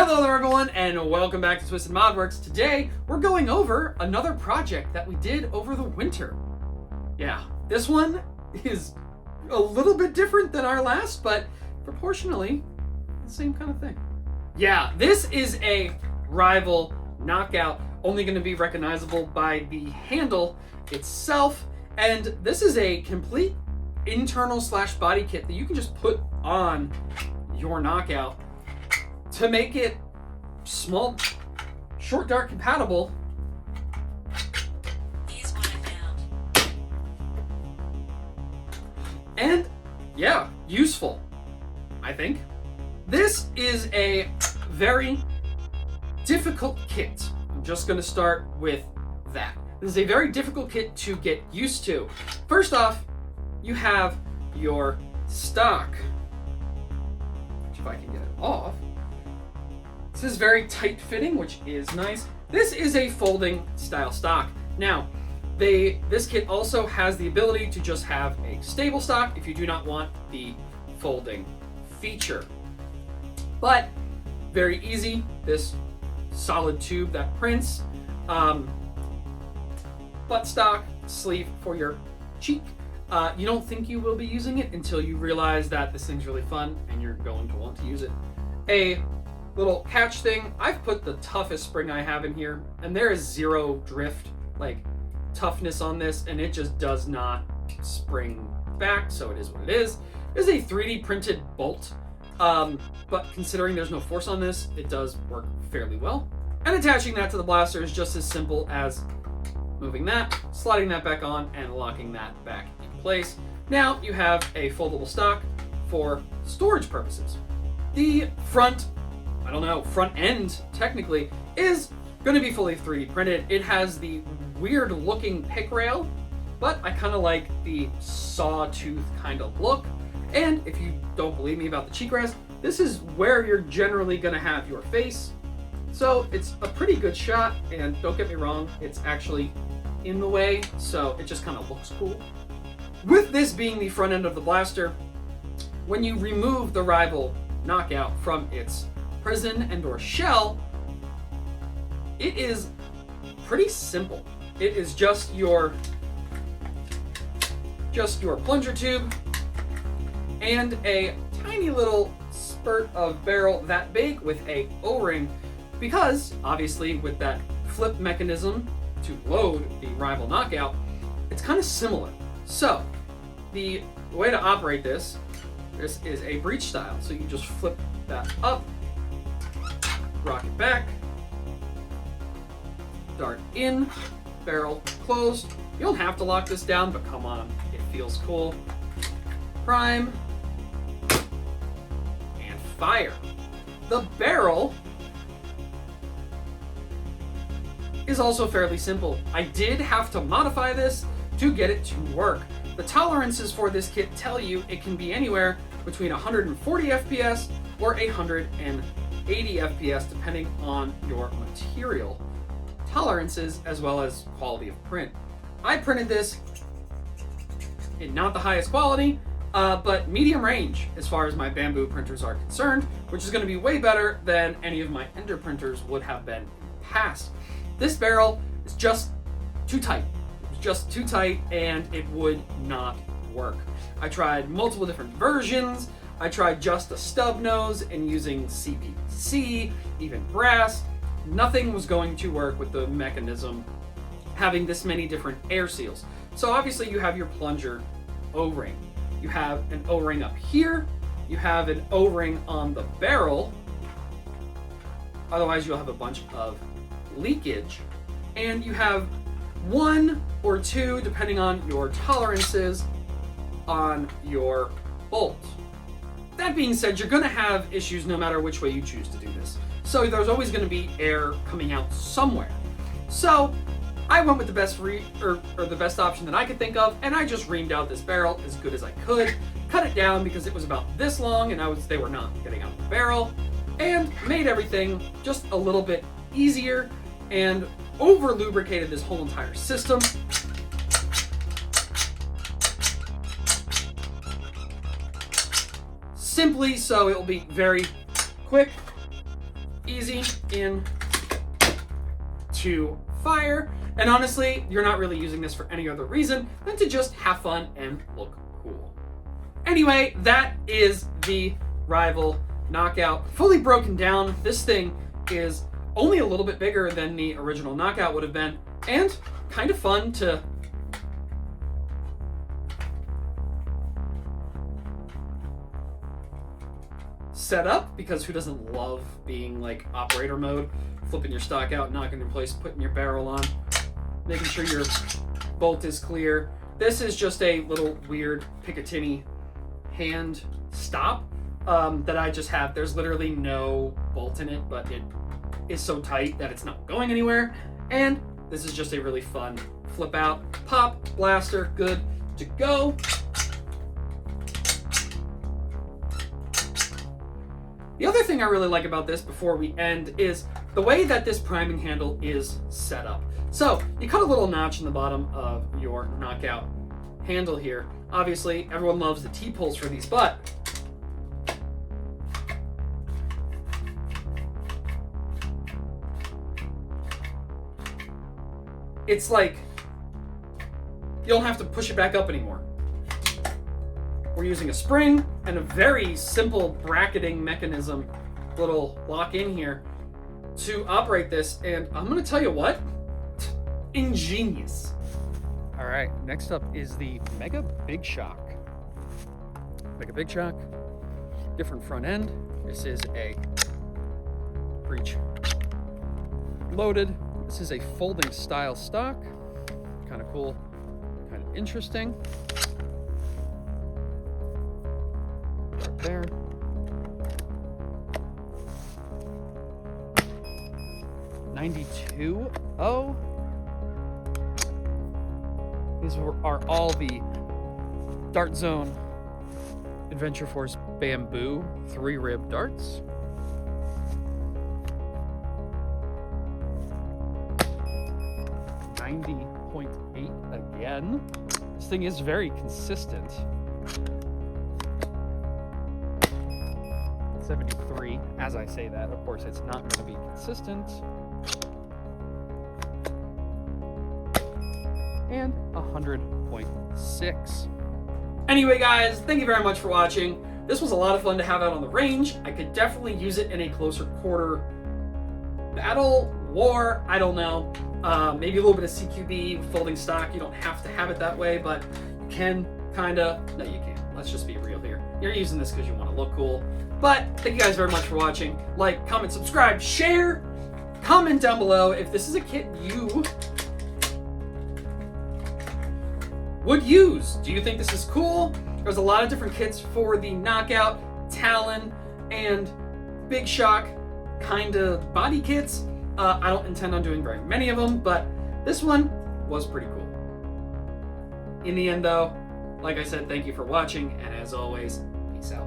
Hello there everyone, and welcome back to Twisted Modworks. Today, we're going over another project that we did over the winter. Yeah, this one is a little bit different than our last, but proportionally, the same kind of thing. Yeah, this is a Rival Knockout, only going to be recognizable by the handle itself, and this is a complete internal / body kit that you can just put on your Knockout to make it small, short dart compatible. Here's what I found. And yeah, useful, I think. This is a very difficult kit. I'm just gonna start with that. This is a very difficult kit to get used to. First off, you have your stock, which if I can get it off, this is very tight fitting, which is nice. This is a folding style stock. Now, this kit also has the ability to just have a stable stock if you do not want the folding feature. But very easy, this solid tube that prints, buttstock, sleeve for your cheek. You don't think you will be using it until you realize that this thing's really fun and you're going to want to use it. A little catch thing, I've put the toughest spring I have in here, and there is zero drift, like toughness on this, and it just does not spring back, so it is what it is. It is a 3D printed bolt, but considering there's no force on this, it does work fairly well. And attaching that to the blaster is just as simple as moving that, sliding that back on, and locking that back in place. Now you have a foldable stock for storage purposes. The front end technically is going to be fully 3D printed. It has the weird looking pick rail, but I kind of like the sawtooth kind of look. And if you don't believe me about the cheek rest, this is where you're generally going to have your face. So it's a pretty good shot, and don't get me wrong, it's actually in the way, so it just kind of looks cool. With this being the front end of the blaster, when you remove the Rival Knockout from its prison and or shell, it is pretty simple. It is just your plunger tube and a tiny little spurt of barrel that big with a O-ring, because obviously with that flip mechanism to load the Rival Knockout, it's kind of similar. So the way to operate this is a breech style. So you just flip that up, rock it back, dart in, barrel closed. You don't have to lock this down, but come on, it feels cool. Prime, and fire. The barrel is also fairly simple. I did have to modify this to get it to work. The tolerances for this kit tell you it can be anywhere between 140 FPS or 180 FPS depending on your material tolerances as well as quality of print. I printed this in not the highest quality, but medium range as far as my bamboo printers are concerned, which is going to be way better than any of my Ender printers would have been in the past. This barrel is just too tight. It's just too tight, and it would not work. I tried multiple different versions. I tried just a stub nose and using CPC, even brass. Nothing was going to work with the mechanism having this many different air seals. So obviously you have your plunger O-ring. You have an O-ring up here. You have an O-ring on the barrel. Otherwise you'll have a bunch of leakage. And you have one or two, depending on your tolerances, on your bolt. That being said, you're going to have issues no matter which way you choose to do this. So there's always going to be air coming out somewhere. So I went with the best the best option that I could think of, and I just reamed out this barrel as good as I could, cut it down because it was about this long and they were not getting out of the barrel, and made everything just a little bit easier and over lubricated this whole entire system. Simply so it will be very quick easy in to fire. And honestly, you're not really using this for any other reason than to just have fun and look cool. Anyway, that is the Rival Knockout. Fully broken down, this thing is only a little bit bigger than the original Knockout would have been, and kind of fun to set up, because who doesn't love being like operator mode, flipping your stock out, knocking in place, putting your barrel on, making sure your bolt is clear. This is just a little weird Picatinny hand stop that I just have. There's literally no bolt in it, but it is so tight that it's not going anywhere. And this is just a really fun flip out, pop, blaster, good to go. The other thing I really like about this before we end is the way that this priming handle is set up. So you cut a little notch in the bottom of your Knockout handle here. Obviously, everyone loves the T-pulls for these, but it's like you don't have to push it back up anymore. We're using a spring and a very simple bracketing mechanism, little lock in here, to operate this, and I'm gonna tell you what, ingenious. All right, next up is the Mega Big Shock. Mega Big Shock, different front end. This is a breech loaded. This is a folding style stock. Kind of cool, kind of interesting. Right there. .92. These are all the Dart Zone Adventure Force Bamboo 3-rib darts. .80 again. This thing is very consistent. 73, as I say that. Of course, it's not going to be consistent. And 100.6. Anyway, guys, thank you very much for watching. This was a lot of fun to have out on the range. I could definitely use it in a closer quarter battle, war, I don't know. Maybe a little bit of CQB, folding stock. You don't have to have it that way, but you can kinda. No, you can't. Let's just be real here. You're using this because you want to look cool. But thank you guys very much for watching. Like, comment, subscribe, share, comment down below if this is a kit you would use. Do you think this is cool? There's a lot of different kits for the Knockout, Talon, and Big Shock kind of body kits. I don't intend on doing very many of them, but this one was pretty cool. In the end though, like I said, thank you for watching, and as always, peace out.